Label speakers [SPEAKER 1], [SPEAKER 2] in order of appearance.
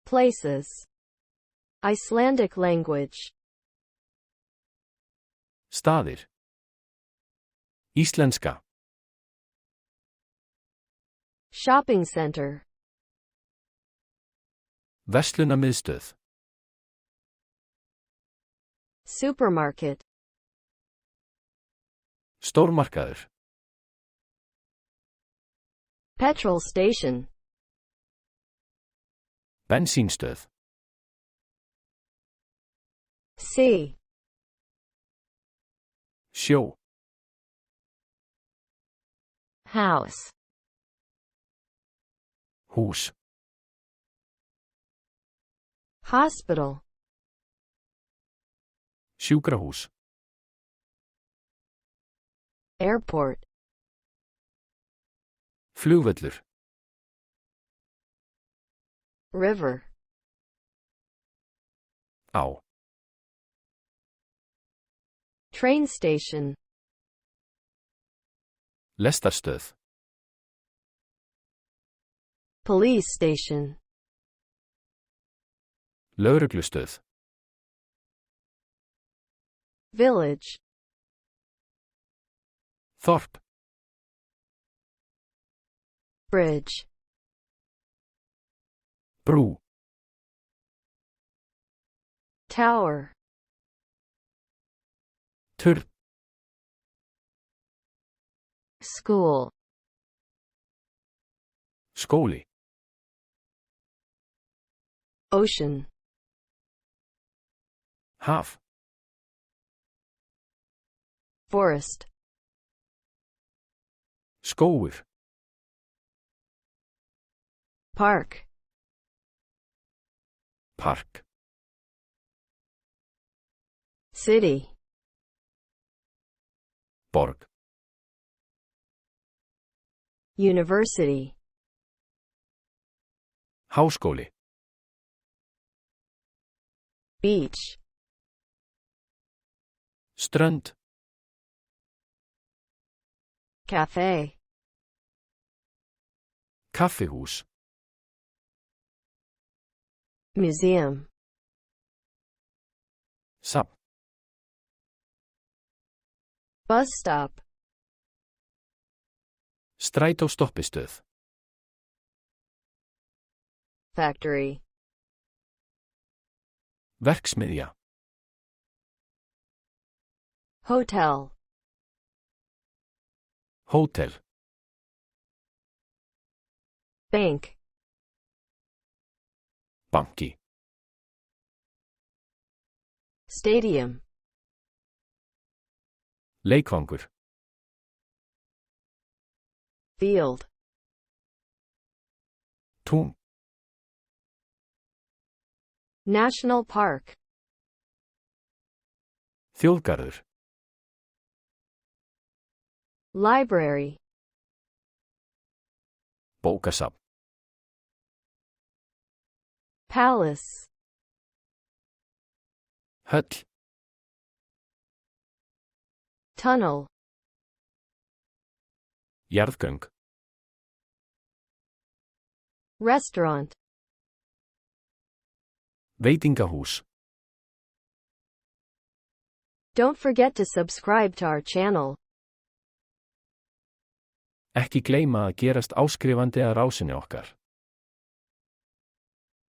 [SPEAKER 1] Places. Icelandic language.
[SPEAKER 2] Staðir. Íslenska.
[SPEAKER 1] Shopping center.
[SPEAKER 2] Verslunarmiðstöð.
[SPEAKER 1] Supermarket.
[SPEAKER 2] Stórmarkaður.
[SPEAKER 1] Petrol station.
[SPEAKER 2] Bensínstöð.
[SPEAKER 1] Sea.
[SPEAKER 2] Sjó.
[SPEAKER 1] House.
[SPEAKER 2] Hús.
[SPEAKER 1] Hospital.
[SPEAKER 2] Sjúkrahús.
[SPEAKER 1] Airport.
[SPEAKER 2] Flugvöllur.
[SPEAKER 1] River.
[SPEAKER 2] Á.
[SPEAKER 1] Train station.
[SPEAKER 2] Lestarstöð.
[SPEAKER 1] Police station.
[SPEAKER 2] Lögreglustöð.
[SPEAKER 1] Village.
[SPEAKER 2] Þorp.
[SPEAKER 1] Bridge.
[SPEAKER 2] Brú.
[SPEAKER 1] Tower.
[SPEAKER 2] Turn.
[SPEAKER 1] School.
[SPEAKER 2] Skóli.
[SPEAKER 1] Ocean.
[SPEAKER 2] Haf.
[SPEAKER 1] Forest.
[SPEAKER 2] Skógur.
[SPEAKER 1] Park.
[SPEAKER 2] Park.
[SPEAKER 1] City.
[SPEAKER 2] Borg.
[SPEAKER 1] University.
[SPEAKER 2] Háskóli.
[SPEAKER 1] Beach.
[SPEAKER 2] Strönd.
[SPEAKER 1] Cafe.
[SPEAKER 2] Kaffihús.
[SPEAKER 1] Museum.
[SPEAKER 2] Safn.
[SPEAKER 1] Bus stop.
[SPEAKER 2] Strætóstoppistöð.
[SPEAKER 1] Factory.
[SPEAKER 2] Verksmiðja.
[SPEAKER 1] Hotel.
[SPEAKER 2] Hótel.
[SPEAKER 1] Bank.
[SPEAKER 2] Banki.
[SPEAKER 1] Stadium.
[SPEAKER 2] Leikvangur.
[SPEAKER 1] Field.
[SPEAKER 2] Tún.
[SPEAKER 1] National Park.
[SPEAKER 2] Þjóðgarður.
[SPEAKER 1] Library.
[SPEAKER 2] Bókasafn.
[SPEAKER 1] Palace.
[SPEAKER 2] Höll.
[SPEAKER 1] Tunnel.
[SPEAKER 2] Jarðgöng.
[SPEAKER 1] Restaurant.
[SPEAKER 2] Veitingahús.
[SPEAKER 1] Don't forget to subscribe to our channel.
[SPEAKER 2] Ekki gleyma að gerast áskrifandi að rásinni okkar.